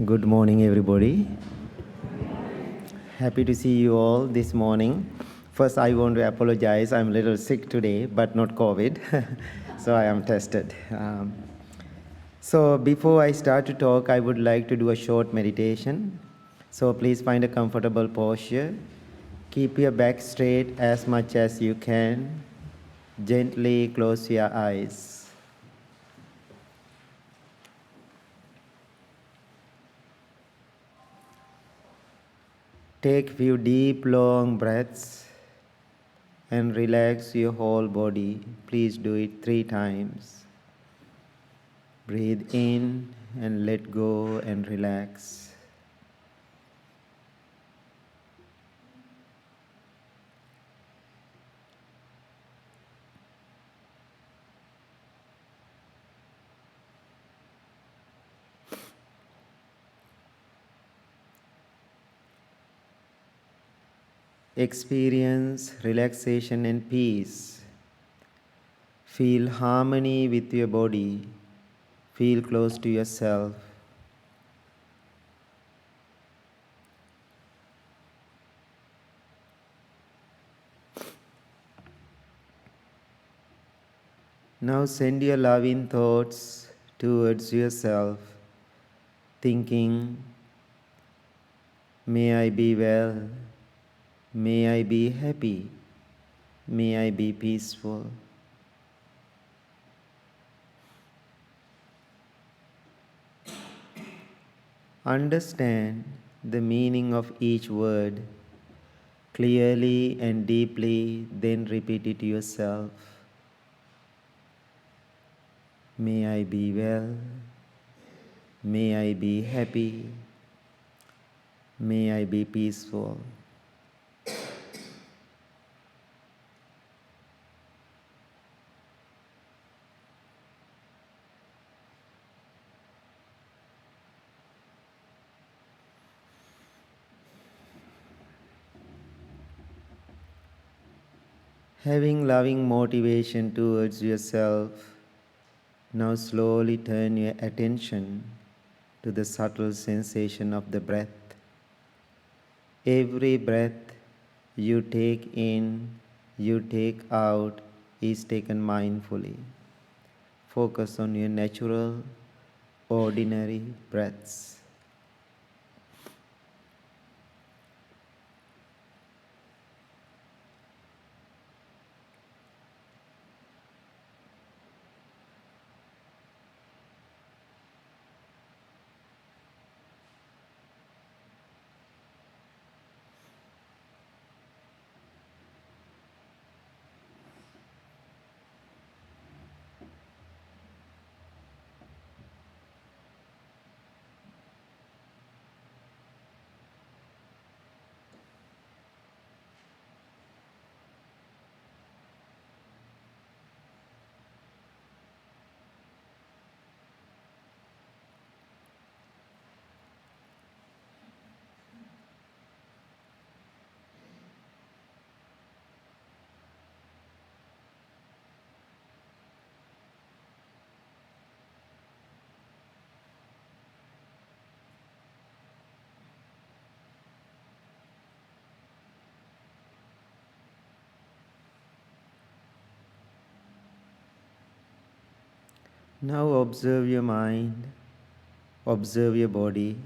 Good morning, everybody. Happy to see you all this morning. First, I want to apologize. I'm a little sick today, but not COVID, so I am tested. So before I start to talk, I would like to do a short meditation. So please find a comfortable posture. Keep your back straight as much as you can. Gently close your eyes. Take few deep, long breaths and relax your whole body. Please do it 3 times. Breathe in and let go and relax. Experience relaxation and peace. Feel harmony with your body. Feel close to yourself. Now send your loving thoughts towards yourself, thinking, may I be well, may I be happy, may I be peaceful. Understand the meaning of each word clearly and deeply, then repeat it to yourself. May I be well, may I be happy, may I be peaceful. Having loving motivation towards yourself, now slowly turn your attention to the subtle sensation of the breath. Every breath you take in, you take out, is taken mindfully. Focus on your natural, ordinary breaths. Now observe your mind, observe your body.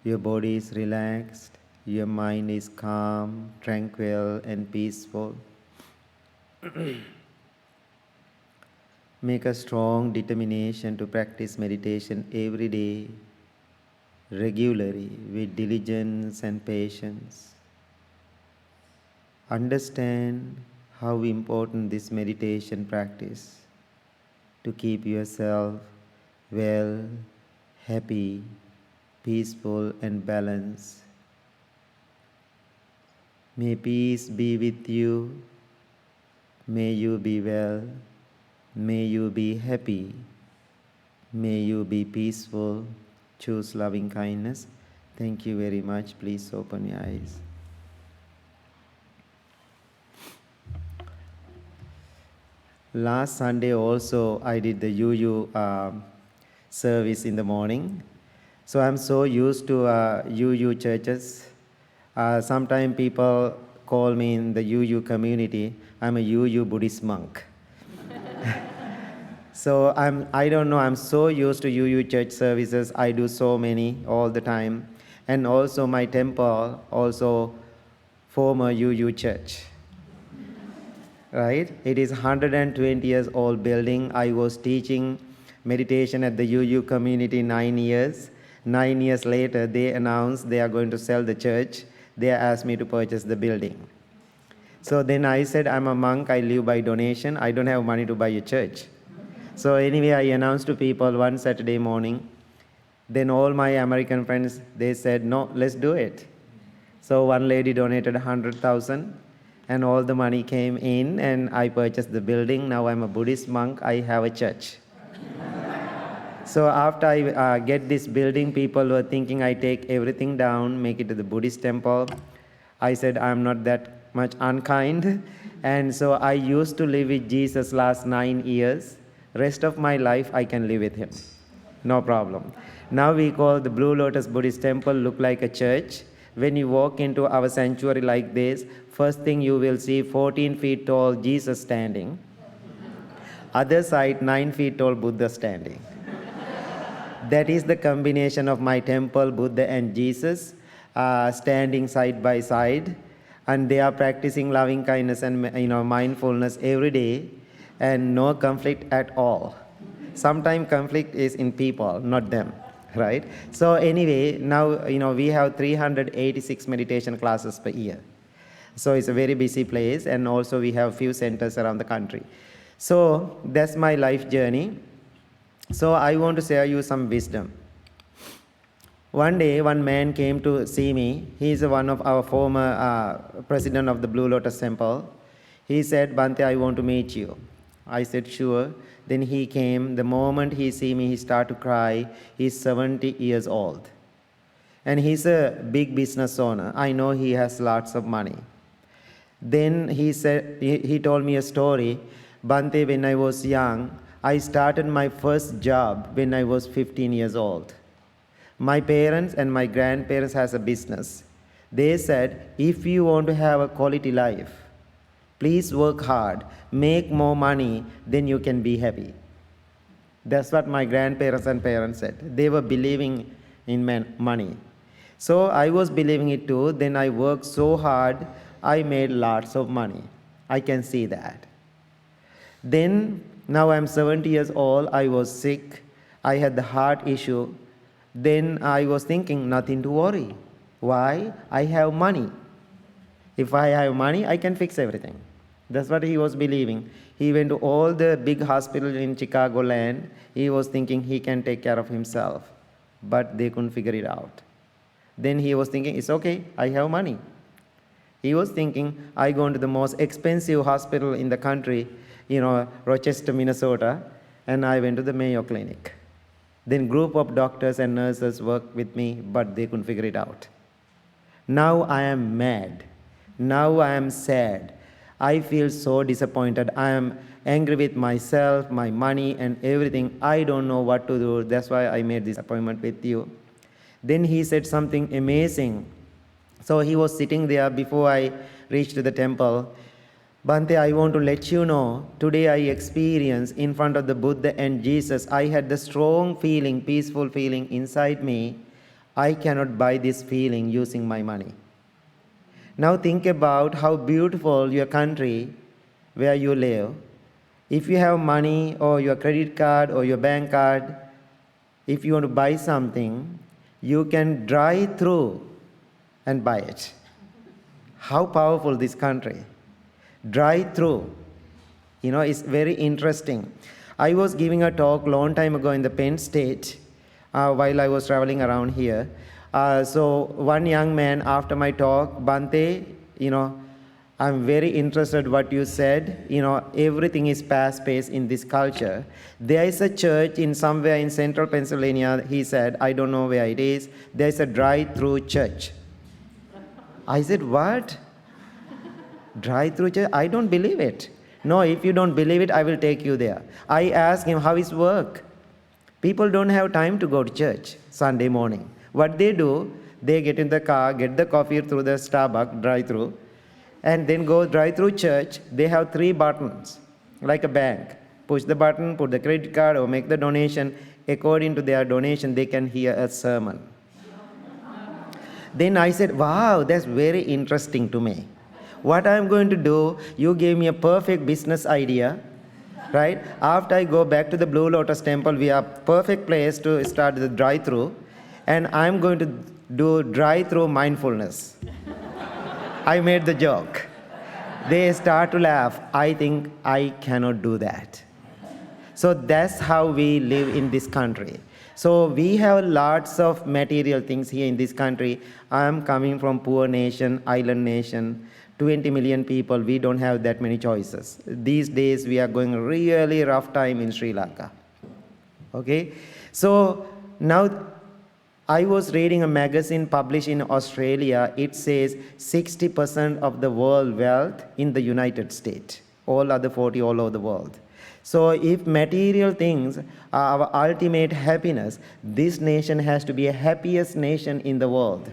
Your body is relaxed, your mind is calm, tranquil, and peaceful. Make a strong determination to practice meditation every day, regularly, with diligence and patience. Understand how important this meditation practice to keep yourself well, happy, peaceful, and balanced. May peace be with you. May you be well. May you be happy. May you be peaceful. Choose loving kindness. Thank you very much. Please open your eyes. Last Sunday also I did the UU service in the morning. So I'm so used to UU churches. Sometimes people call me in the UU community, I'm a UU Buddhist monk. So I don't know, I'm so used to UU church services. I do so many all the time. And also my temple, also former UU church. Right? It is 120 years old building. I was teaching meditation at the UU community 9 years. 9 years later, they announced they are going to sell the church. They asked me to purchase the building. So then I said, I'm a monk, I live by donation. I don't have money to buy a church. So anyway, I announced to people one Saturday morning. Then all my American friends, they said, no, let's do it. So one lady donated 100,000 and all the money came in and I purchased the building. Now I'm a Buddhist monk, I have a church. So after I get this building, people were thinking I take everything down, make it to the Buddhist temple. I said I'm not that much unkind. And so I used to live with Jesus last 9 years. Rest of my life I can live with him. No problem. Now we call the Blue Lotus Buddhist temple look like a church. When you walk into our sanctuary like this, first thing you will see 14 feet tall Jesus standing. Other side, 9 feet tall Buddha standing. That is the combination of my temple, Buddha and Jesus, standing side by side. And they are practicing loving kindness and mindfulness every day, and no conflict at all. Sometimes conflict is in people, not them, right? So anyway, now we have 386 meditation classes per year. So it's a very busy place, and also we have few centers around the country. So that's my life journey. So I want to share you some wisdom. One day, one man came to see me. He is one of our former president of the Blue Lotus Temple. He said, Bhante, I want to meet you. I said, sure. Then he came. The moment he see me, he started to cry. He's 70 years old. And he's a big business owner. I know he has lots of money. Then he said, he told me a story. Bhante, when I was young, I started my first job when I was 15 years old. My parents and my grandparents has a business. They said, if you want to have a quality life, please work hard, make more money, then you can be happy. That's what my grandparents and parents said. They were believing in money. So I was believing it too. Then I worked so hard, I made lots of money. I can see that. Then, now I'm 70 years old, I was sick, I had the heart issue. Then I was thinking, nothing to worry. Why? I have money. If I have money, I can fix everything. That's what he was believing. He went to all the big hospitals in Chicagoland. He was thinking he can take care of himself. But they couldn't figure it out. Then he was thinking, it's okay, I have money. He was thinking, I go into the most expensive hospital in the country, Rochester, Minnesota, and I went to the Mayo Clinic. Then group of doctors and nurses worked with me, but they couldn't figure it out. Now I am mad. Now I am sad. I feel so disappointed. I am angry with myself, my money, and everything. I don't know what to do. That's why I made this appointment with you. Then he said something amazing. So he was sitting there before I reached the temple. Bhante, I want to let you know, today I experienced in front of the Buddha and Jesus, I had the strong feeling, peaceful feeling inside me. I cannot buy this feeling using my money. Now think about how beautiful your country, where you live. If you have money or your credit card or your bank card, if you want to buy something, you can drive through and buy it. How powerful this country. Drive through. It's very interesting. I was giving a talk long time ago in the Penn State while I was traveling around here. So one young man after my talk, Bhante, I'm very interested what you said. Everything is fast-paced in this culture. There is a church in somewhere in central Pennsylvania, he said, I don't know where it is. There's a drive-through church. I said, what? Drive-through church? I don't believe it. No, if you don't believe it, I will take you there. I asked him, how is work? People don't have time to go to church Sunday morning. What they do, they get in the car, get the coffee through the Starbucks drive-through, and then go drive-through church. They have 3 buttons, like a bank. Push the button, put the credit card, or make the donation. According to their donation, they can hear a sermon. Then I said, wow, that's very interesting to me. What I'm going to do, you gave me a perfect business idea, right? After I go back to the Blue Lotus Temple, we are perfect place to start the drive-through, and I'm going to do drive-through mindfulness. I made the joke. They start to laugh. I think I cannot do that. So that's how we live in this country. So we have lots of material things here in this country. I'm coming from poor nation, island nation, 20 million people. We don't have that many choices. These days we are going really rough time in Sri Lanka. Okay? So now I was reading a magazine published in Australia. It says 60% of the world wealth in the United States. All other 40 all over the world. So if material things are our ultimate happiness, this nation has to be the happiest nation in the world.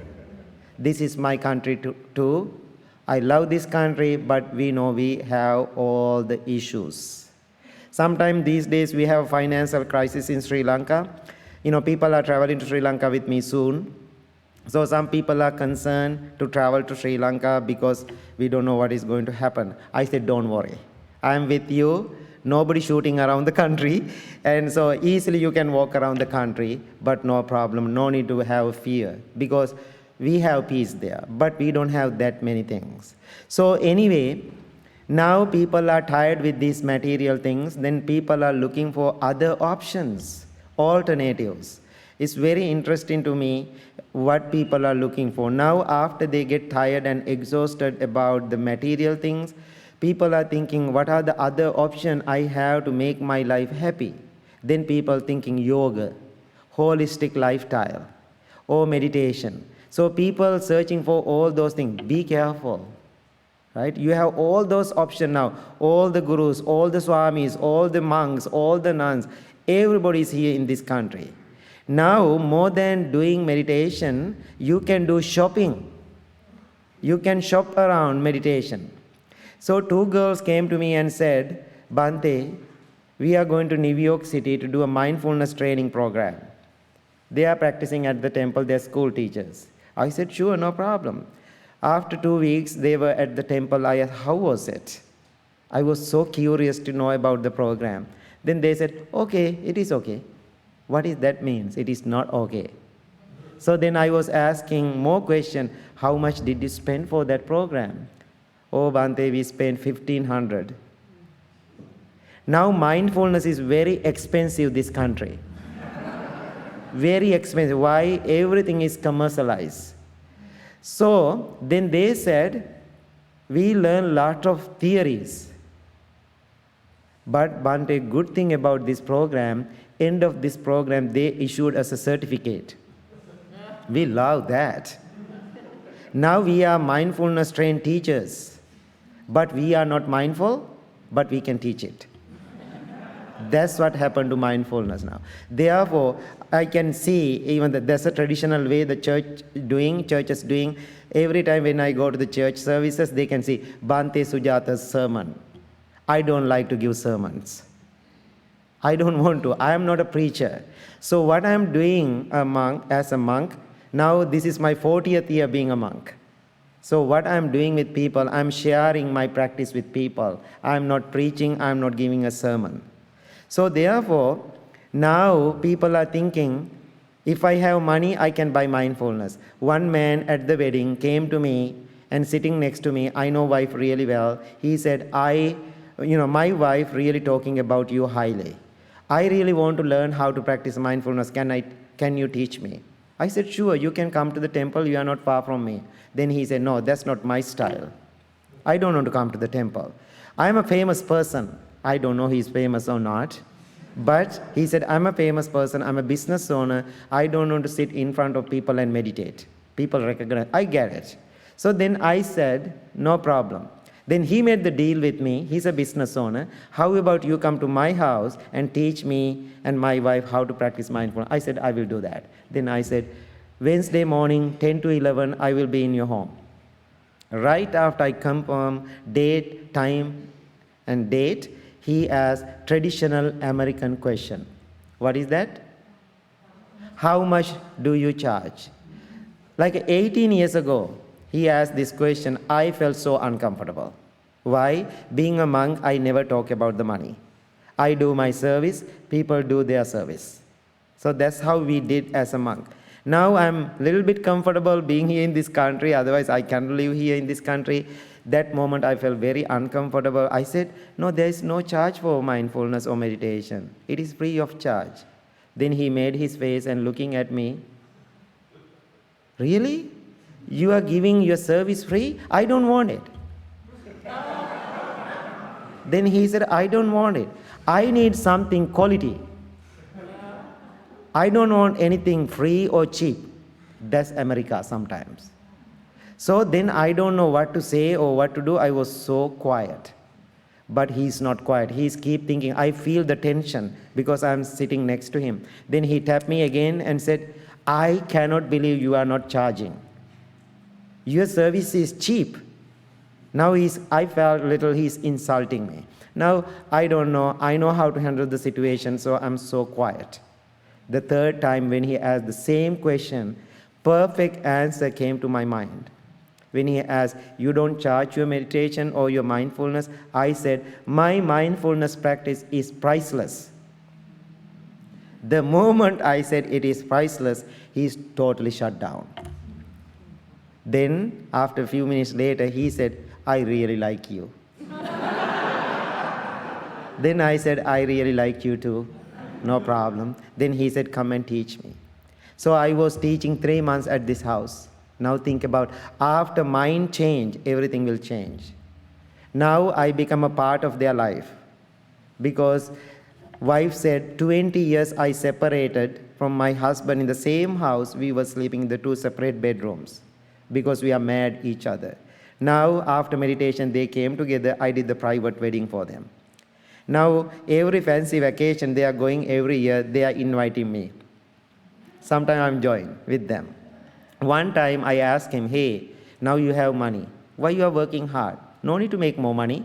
This is my country too. I love this country, but we know we have all the issues. Sometimes these days we have a financial crisis in Sri Lanka. People are traveling to Sri Lanka with me soon. So some people are concerned to travel to Sri Lanka because we don't know what is going to happen. I said, don't worry. I'm with you. Nobody shooting around the country, and so easily you can walk around the country, but no problem, no need to have fear, because we have peace there, but we don't have that many things. So anyway, now people are tired with these material things, then people are looking for other options, alternatives. It's very interesting to me what people are looking for. Now after they get tired and exhausted about the material things, people are thinking, what are the other options I have to make my life happy? Then people thinking yoga, holistic lifestyle, or meditation. So people searching for all those things. Be careful, right? You have all those options now. All the gurus, all the swamis, all the monks, all the nuns, everybody is here in this country. Now, more than doing meditation, you can do shopping. You can shop around meditation. So 2 girls came to me and said, Bhante, we are going to New York City to do a mindfulness training program. They are practicing at the temple, they're school teachers. I said, sure, no problem. After 2 weeks, they were at the temple. I asked, how was it? I was so curious to know about the program. Then they said, okay, it is okay. What does that mean? It is not okay. So then I was asking more questions. How much did you spend for that program? Oh, Bhante, we spent $1,500. Now mindfulness is very expensive this country. Very expensive. Why? Everything is commercialized. So then they said, we learn a lot of theories. But Bhante, good thing about this program, end of this program, they issued us a certificate. We love that. Now we are mindfulness trained teachers. But we are not mindful, but we can teach it. That's what happened to mindfulness now. Therefore, I can see even that there's a traditional way the church is doing. Every time when I go to the church services, they can see Bhante Sujatha's sermon. I don't like to give sermons. I don't want to. I am not a preacher. So what I am doing as a monk, now this is my 40th year being a monk. So what I'm doing with people, I'm sharing my practice with people. I'm not preaching, I'm not giving a sermon. So therefore, now people are thinking, if I have money, I can buy mindfulness. One man at the wedding came to me and sitting next to me, I know wife really well. He said, my wife really talking about you highly. I really want to learn how to practice mindfulness. Can you teach me? I said, sure, you can come to the temple, you are not far from me. Then he said, no, that's not my style. I don't want to come to the temple. I am a famous person. I don't know he's famous or not. But he said, I'm a famous person, I'm a business owner. I don't want to sit in front of people and meditate. People recognize, I get it. So then I said, no problem. Then he made the deal with me. He's a business owner. How about you come to my house and teach me and my wife how to practice mindfulness? I said, I will do that. Then I said, Wednesday morning, 10 to 11, I will be in your home. Right after I confirm date, time, and date, he asked traditional American question. What is that? How much do you charge? Like 18 years ago, he asked this question. I felt so uncomfortable. Why? Being a monk, I never talk about the money. I do my service, people do their service. So that's how we did as a monk. Now I'm a little bit comfortable being here in this country, otherwise I can't live here in this country. That moment I felt very uncomfortable. I said, no, there is no charge for mindfulness or meditation. It is free of charge. Then he made his face and looking at me, really? You are giving your service free? I don't want it. Then he said, I don't want it. I need something quality. I don't want anything free or cheap. That's America sometimes. So then I don't know what to say or what to do. I was so quiet. But he's not quiet. He's keep thinking. I feel the tension because I'm sitting next to him. Then he tapped me again and said, I cannot believe you are not charging. Your service is cheap. Now I felt little he's insulting me. Now I don't know. I know how to handle the situation, so I'm so quiet. The third time when he asked the same question, perfect answer came to my mind. When he asked, you don't charge your meditation or your mindfulness, I said, my mindfulness practice is priceless. The moment I said it is priceless, he's totally shut down. Then, after a few minutes later, he said, I really like you. Then I said, I really like you too. No problem. Then he said, come and teach me. So I was teaching 3 months at this house. Now think about, after mind change, everything will change. Now I become a part of their life. Because wife said, 20 years I separated from my husband in the same house. We were sleeping in the 2 separate bedrooms because we are mad each other. Now after meditation, they came together. I did the private wedding for them. Now every fancy vacation they are going every year, they are inviting me. Sometimes I'm joined with them. One time I asked him, hey, now you have money. Why you are working hard? No need to make more money.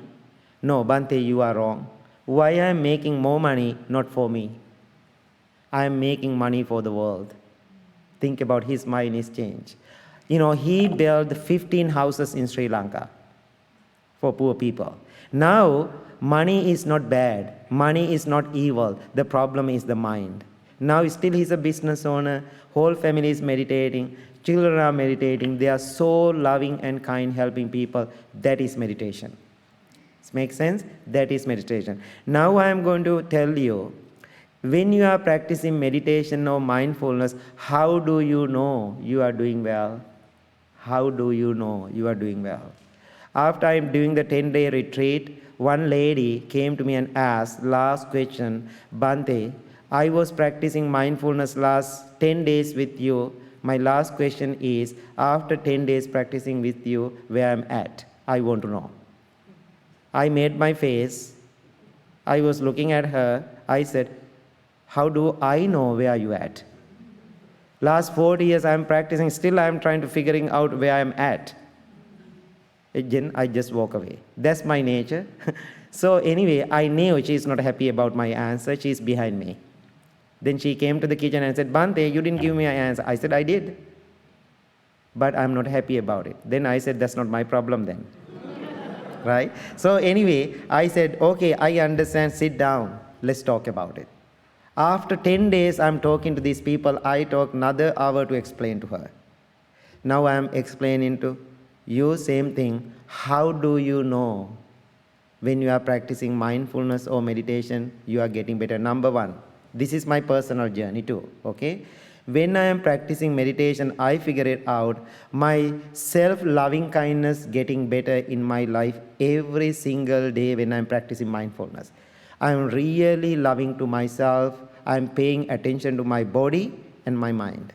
No, Bhante, you are wrong. Why I am making more money? Not for me. I am making money for the world. Think about his mind is changed. You know, he built 15 houses in Sri Lanka for poor people. Now, money is not bad. Money is not evil. The problem is the mind. Now still he's a business owner. Whole family is meditating. Children are meditating. They are so loving and kind, helping people. That is meditation. Does it make sense? That is meditation. Now I am going to tell you, when you are practicing meditation or mindfulness, how do you know you are doing well? How do you know you are doing well? After I am doing the 10-day retreat, one lady came to me and asked, last question, Bhante, I was practicing mindfulness last 10 days with you. My last question is, after 10 days practicing with you, where I'm at? I want to know. I made my face. I was looking at her. I said, how do I know where you at? Last 40 years I'm practicing, still I'm trying to figuring out where I'm at. Again, I just walk away. That's my nature. So anyway, I knew she's not happy about my answer. She's behind me. Then she came to the kitchen and said, Bhante, you didn't give me an answer. I said, I did. But I'm not happy about it. Then I said, that's not my problem then. Right? So anyway, I said, okay, I understand. Sit down. Let's talk about it. After 10 days, I'm talking to these people. I took another hour to explain to her. Now I'm explaining to you same thing. How do you know when you are practicing mindfulness or meditation, you are getting better? Number one, this is my personal journey too, okay? When I am practicing meditation, I figure it out, my self-loving kindness getting better in my life every single day when I'm practicing mindfulness. I'm really loving to myself. I'm paying attention to my body and my mind.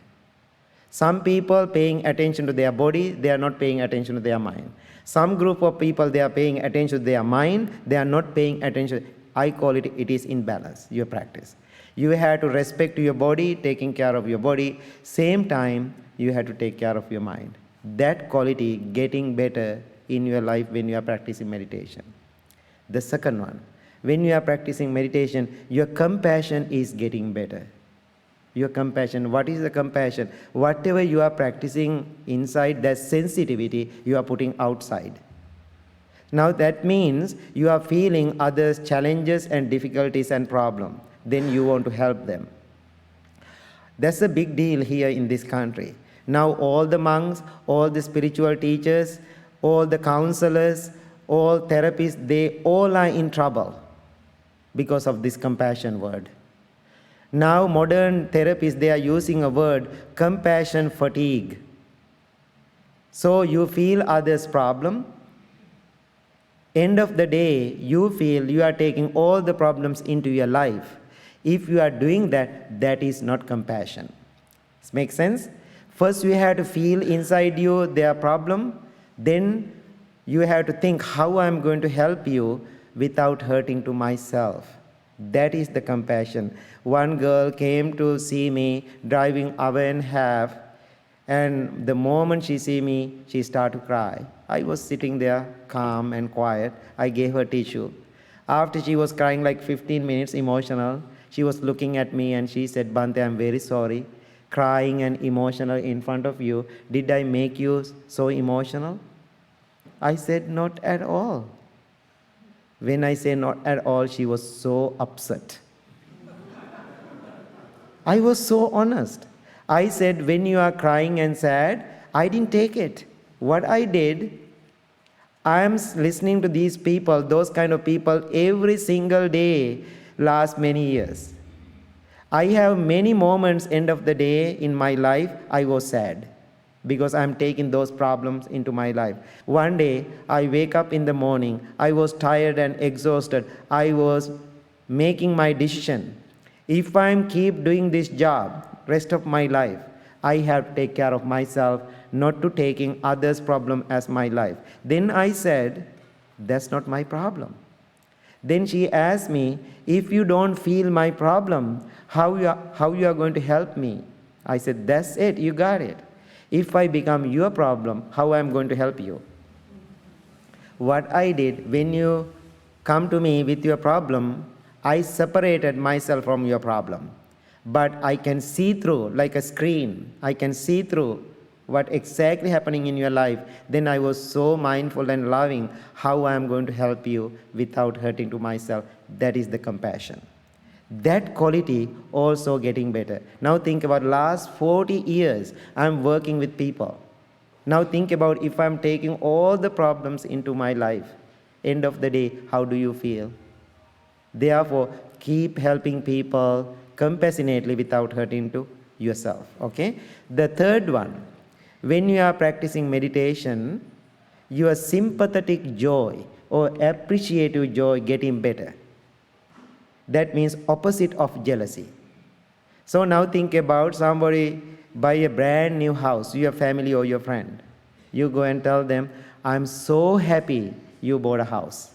Some people paying attention to their body, they are not paying attention to their mind. Some group of people, they are paying attention to their mind, they are not paying attention. I call it, it is imbalance, your practice. You have to respect your body, taking care of your body. Same time, you have to take care of your mind. That quality getting better in your life when you are practicing meditation. The second one, when you are practicing meditation, your compassion is getting better. Your compassion, what is the compassion? Whatever you are practicing inside, that sensitivity you are putting outside. Now that means you are feeling others' challenges and difficulties and problems. Then you want to help them. That's a big deal here in this country. Now all the monks, all the spiritual teachers, all the counselors, all therapists, they all are in trouble because of this compassion word. Now modern therapists, they are using a word, compassion fatigue. So you feel others' problem. End of the day, you feel you are taking all the problems into your life. If you are doing that, that is not compassion. Does it make sense? First you have to feel inside you their problem. Then you have to think how I am going to help you without hurting to myself. That is the compassion. One girl came to see me driving hour and a half, and the moment she see me, she started to cry. I was sitting there calm and quiet. I gave her tissue. After she was crying like 15 minutes, emotional, she was looking at me and she said, Bhante, I'm very sorry. Crying and emotional in front of you. Did I make you so emotional? I said, not at all. When I say not at all, she was so upset. I was so honest. I said, when you are crying and sad, I didn't take it. What I did, I am listening to these people, those kind of people, every single day, last many years. I have many moments, end of the day, in my life, I was sad because I am taking those problems into my life. One day, I wake up in the morning, I was tired and exhausted. I was making my decision. If I keep doing this job rest of my life, I have to take care of myself, not to taking others' problem as my life. Then I said, that's not my problem. Then she asked me, if you don't feel my problem, how you are going to help me? I said, that's it, you got it. If I become your problem, how I am going to help you? What I did, when you come to me with your problem, I separated myself from your problem. But I can see through, like a screen, I can see through what exactly happening in your life. Then I was so mindful and loving how I am going to help you without hurting to myself. That is the compassion. That quality also getting better. Now think about last 40 years, I'm working with people. Now think about if I'm taking all the problems into my life, end of the day, how do you feel? Therefore, keep helping people compassionately without hurting to yourself. Okay? The third one, when you are practicing meditation, your sympathetic joy or appreciative joy getting better. That means opposite of jealousy. So now think about somebody buy a brand new house, your family or your friend. You go and tell them, I'm so happy you bought a house.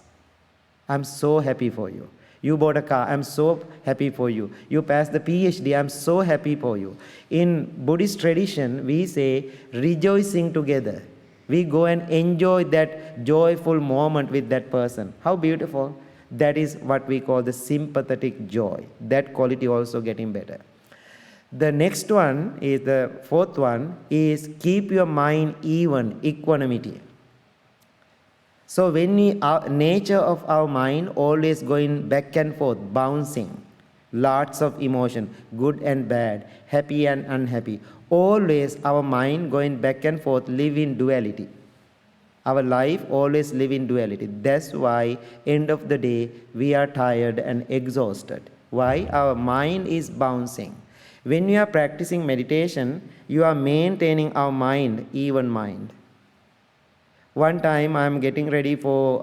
I'm so happy for you. You bought a car, I'm so happy for you. You passed the PhD, I'm so happy for you. In Buddhist tradition, we say rejoicing together. We go and enjoy that joyful moment with that person. How beautiful. That is what we call the sympathetic joy. That quality also getting better. The next one is, the fourth one is keep your mind even, equanimity. So when nature of our mind always going back and forth, bouncing, lots of emotion, good and bad, happy and unhappy. Always our mind going back and forth, live in duality. Our life always live in duality. That's why end of the day we are tired and exhausted. Why? Our mind is bouncing. When you are practicing meditation, you are maintaining our mind, even mind. One time I am getting ready for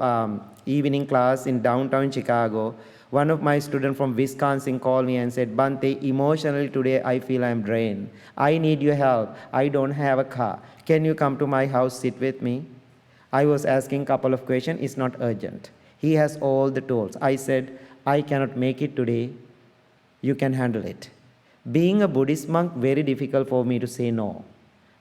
evening class in downtown Chicago. One of my students from Wisconsin called me and said, Bhante, emotionally today I feel I'm drained. I need your help. I don't have a car. Can you come to my house, sit with me? I was asking a couple of questions. It's not urgent. He has all the tools. I said, I cannot make it today. You can handle it. Being a Buddhist monk, very difficult for me to say no.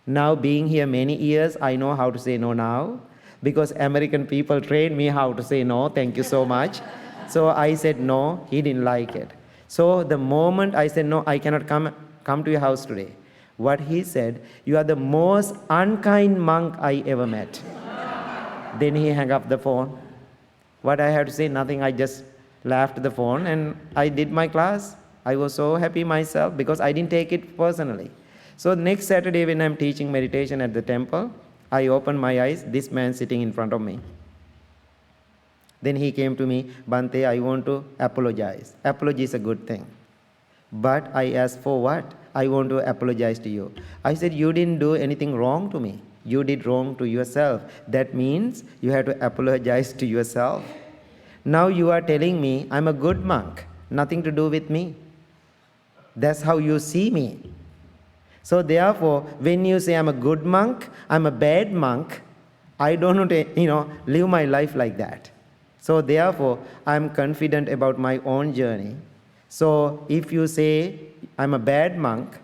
Now being here many years, I know how to say no now because American people trained me how to say no. Thank you so much. So I said no. He didn't like it. So the moment I said no, I cannot come to your house today. What he said, you are the most unkind monk I ever met. Then he hung up the phone. What I had to say, nothing. I just left the phone and I did my class. I was so happy myself because I didn't take it personally. So next Saturday when I'm teaching meditation at the temple, I opened my eyes, this man sitting in front of me. Then he came to me, Bhante, I want to apologize. Apology is a good thing. But I asked for what? I want to apologize to you. I said, you didn't do anything wrong to me. You did wrong to yourself. That means you have to apologize to yourself. Now you are telling me I'm a good monk. Nothing to do with me. That's how you see me. So therefore, when you say I'm a good monk, I'm a bad monk, I don't want to, live my life like that. So therefore, I'm confident about my own journey. So if you say I'm a bad monk,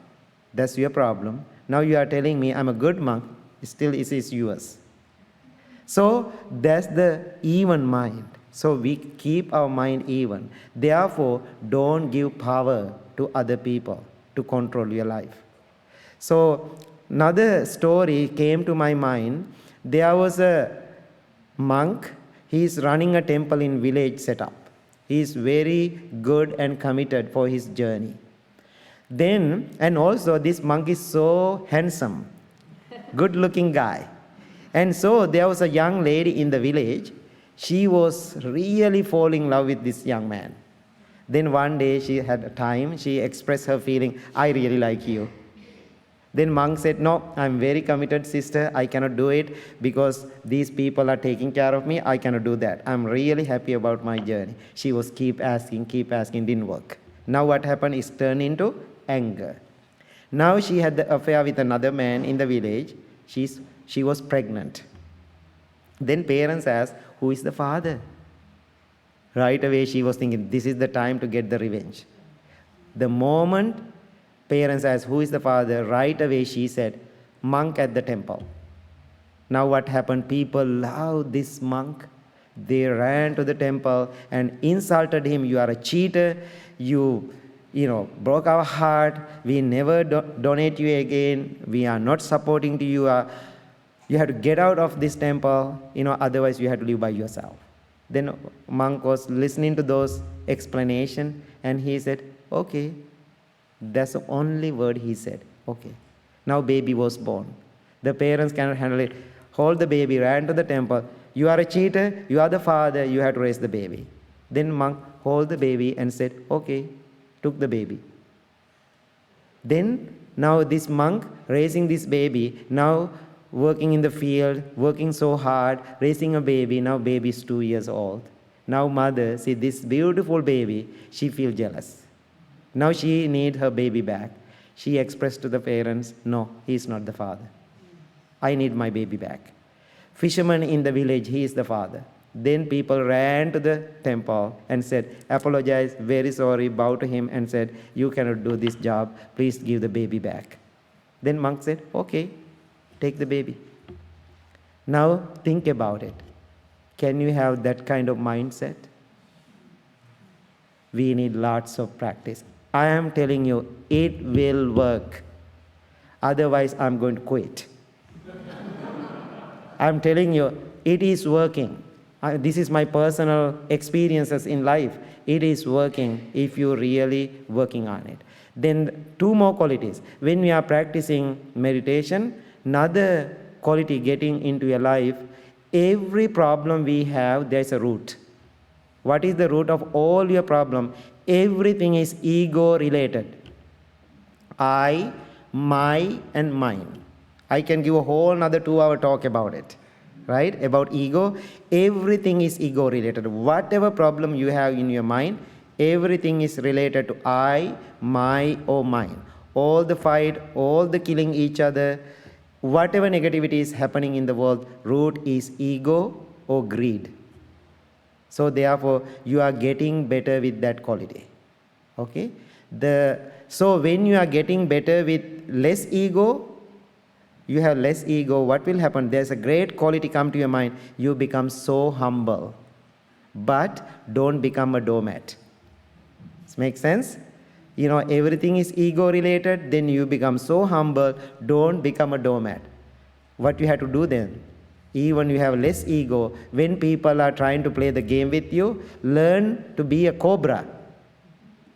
that's your problem. Now you are telling me I'm a good monk, still it is yours. So that's the even mind. So we keep our mind even. Therefore, don't give power to other people to control your life. So another story came to my mind. There was a monk. He is running a temple in village setup. He is very good and committed for his journey. Then, and also this monk is so handsome, good looking guy. And so there was a young lady in the village. She was really falling in love with this young man. Then one day she had time, she expressed her feeling, I really like you. Then monk said, no, I'm very committed sister, I cannot do it because these people are taking care of me, I cannot do that. I'm really happy about my journey. She was keep asking, didn't work. Now what happened is turned into anger. Now she had the affair with another man in the village. She was pregnant. Then parents asked, who is the father? Right away she was thinking, this is the time to get the revenge. The moment parents asked, who is the father? Right away she said, monk at the temple. Now what happened? People loved this monk. They ran to the temple and insulted him. You are a cheater. You broke our heart. We never donate you again. We are not supporting to you. You have to get out of this temple. Otherwise you have to live by yourself. Then monk was listening to those explanations and he said, okay. That's the only word he said. Okay. Now baby was born. The parents cannot handle it. Hold the baby, ran to the temple. You are a cheater, you are the father, you have to raise the baby. Then monk hold the baby and said, okay, took the baby. Then now this monk raising this baby, now working in the field, working so hard, raising a baby, now baby is 2 years old. Now mother, see this beautiful baby, she feels jealous. Now she needs her baby back. She expressed to the parents, no, he is not the father. I need my baby back. Fisherman in the village, he is the father. Then people ran to the temple and said, apologize, very sorry, bow to him and said, you cannot do this job, please give the baby back. Then monk said, okay, take the baby. Now think about it. Can you have that kind of mindset? We need lots of practice. I am telling you, it will work. Otherwise, I'm going to quit. I'm telling you, it is working. This is my personal experiences in life. It is working if you're really working on it. Then 2 more qualities. When we are practicing meditation, another quality getting into your life, every problem we have, there's a root. What is the root of all your problem? Everything is ego related. I, my, and mine. I can give a whole another 2-hour talk about it, right? About ego. Everything is ego related. Whatever problem you have in your mind, Everything is related to I, my, or mine. All the fight, all the killing each other, whatever negativity is happening in the world, root is ego or greed. So therefore, you are getting better with that quality. Okay? So when you are getting better with less ego, you have less ego, what will happen? There's a great quality come to your mind. You become so humble. But don't become a doormat. Does it make sense? Everything is ego related, then you become so humble, don't become a doormat. What you have to do then? Even you have less ego, when people are trying to play the game with you, learn to be a cobra.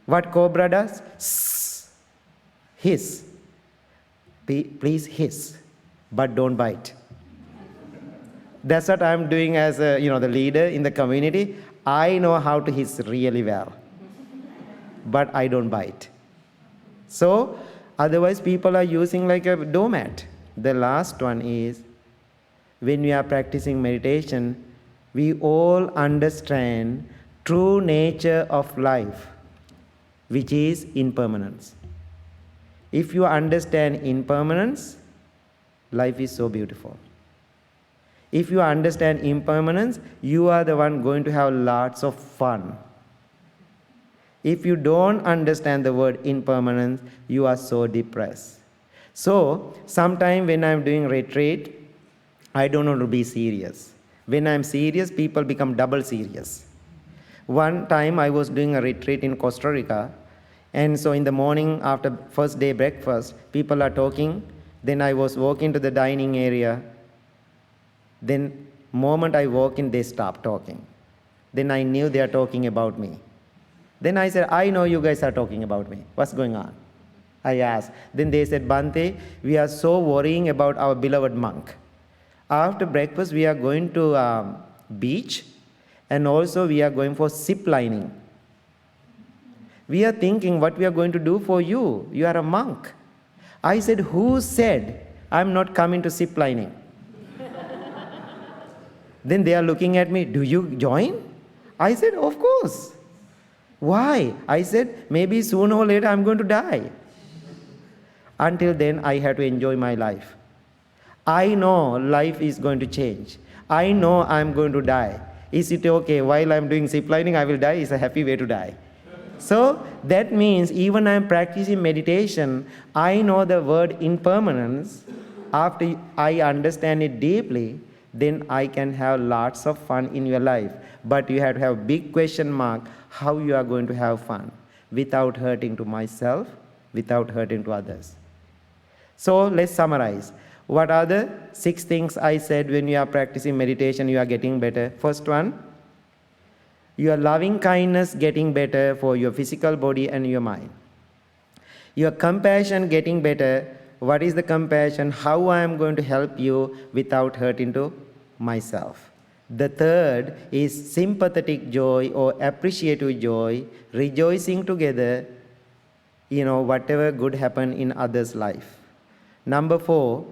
What cobra does? Hiss. Please hiss, but don't bite. That's what I'm doing as the leader in the community. I know how to hiss really well, but I don't bite. So otherwise people are using like a doormat. The last one is, when we are practicing meditation, we all understand true nature of life, which is impermanence. If you understand impermanence, life is so beautiful. If you understand impermanence, you are the one going to have lots of fun. If you don't understand the word impermanence, you are so depressed. So, sometime when I'm doing retreat, I don't want to be serious. When I'm serious, people become double serious. One time I was doing a retreat in Costa Rica, and so in the morning after first day breakfast, people are talking. Then I was walking to the dining area. Then moment I walk in, they stop talking. Then I knew they are talking about me. Then I said, I know you guys are talking about me. What's going on? I asked. Then they said, Bhante, we are so worrying about our beloved monk. After breakfast, we are going to beach, and also we are going for zip lining. We are thinking what we are going to do for you. You are a monk. I said, who said I'm not coming to zip lining? Then they are looking at me, do you join? I said, of course. Why? I said, maybe sooner or later I'm going to die. Until then, I have to enjoy my life. I know life is going to change. I know I'm going to die. Is it okay? While I'm doing zip lining, I will die. It's a happy way to die. So that means even I'm practicing meditation, I know the word impermanence. After I understand it deeply, then I can have lots of fun in your life. But you have to have big question mark how you are going to have fun without hurting to myself, without hurting to others. So let's summarize. What are the 6 things I said when you are practicing meditation, you are getting better? First one, your loving kindness getting better for your physical body and your mind. Your compassion getting better. What is the compassion? How I am going to help you without hurting to myself. The third is sympathetic joy or appreciative joy, rejoicing together, whatever good happen in others' life. Number 4,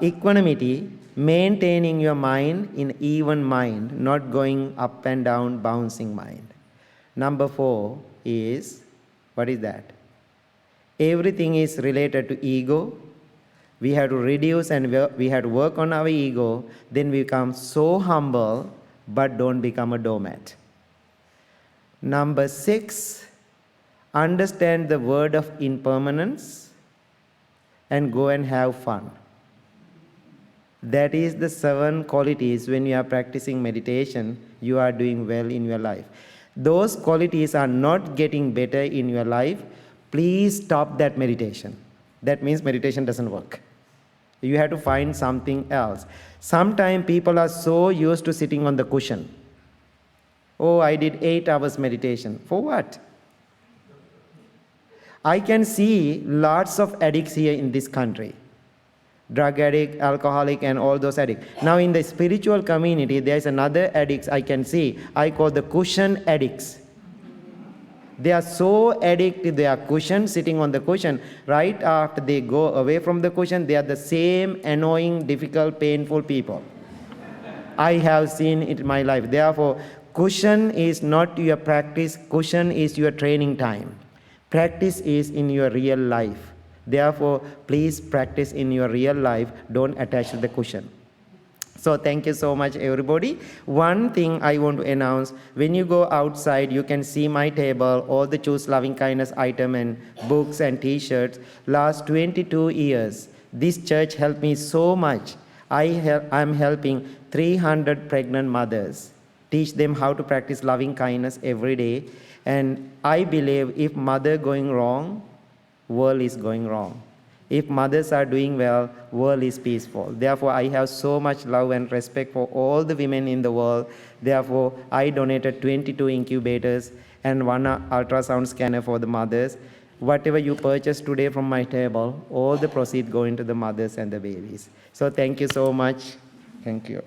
equanimity, maintaining your mind in even mind, not going up and down, bouncing mind. Number 4 is, what is that? Everything is related to ego. We have to reduce and we have to work on our ego. Then we become so humble, but don't become a doormat. Number 6, understand the word of impermanence and go and have fun. That is the 7 qualities when you are practicing meditation, you are doing well in your life. Those qualities are not getting better in your life, please stop that meditation. That means meditation doesn't work. You have to find something else. Sometimes people are so used to sitting on the cushion. Oh, I did 8 hours meditation. For what? I can see lots of addicts here in this country. Drug addict, alcoholic, and all those addicts. Now in the spiritual community, there is another addicts I can see. I call the cushion addicts. They are so addicted, they are cushion, sitting on the cushion. Right after they go away from the cushion, they are the same annoying, difficult, painful people. I have seen it in my life. Therefore, Cushion is not your practice, cushion is your training time. Practice is in your real life. Therefore, please practice in your real life. Don't attach to the cushion. So thank you so much, everybody. One thing I want to announce, when you go outside, you can see my table, all the Choose Loving Kindness item and books and t-shirts. Last 22 years, this church helped me so much. I'm helping 300 pregnant mothers, teach them how to practice loving kindness every day. And I believe if mother going wrong, world is going wrong. If mothers are doing well, world is peaceful. Therefore, I have so much love and respect for all the women in the world. Therefore, I donated 22 incubators and 1 ultrasound scanner for the mothers. Whatever you purchase today from my table, all the proceeds go into the mothers and the babies. So thank you so much. Thank you.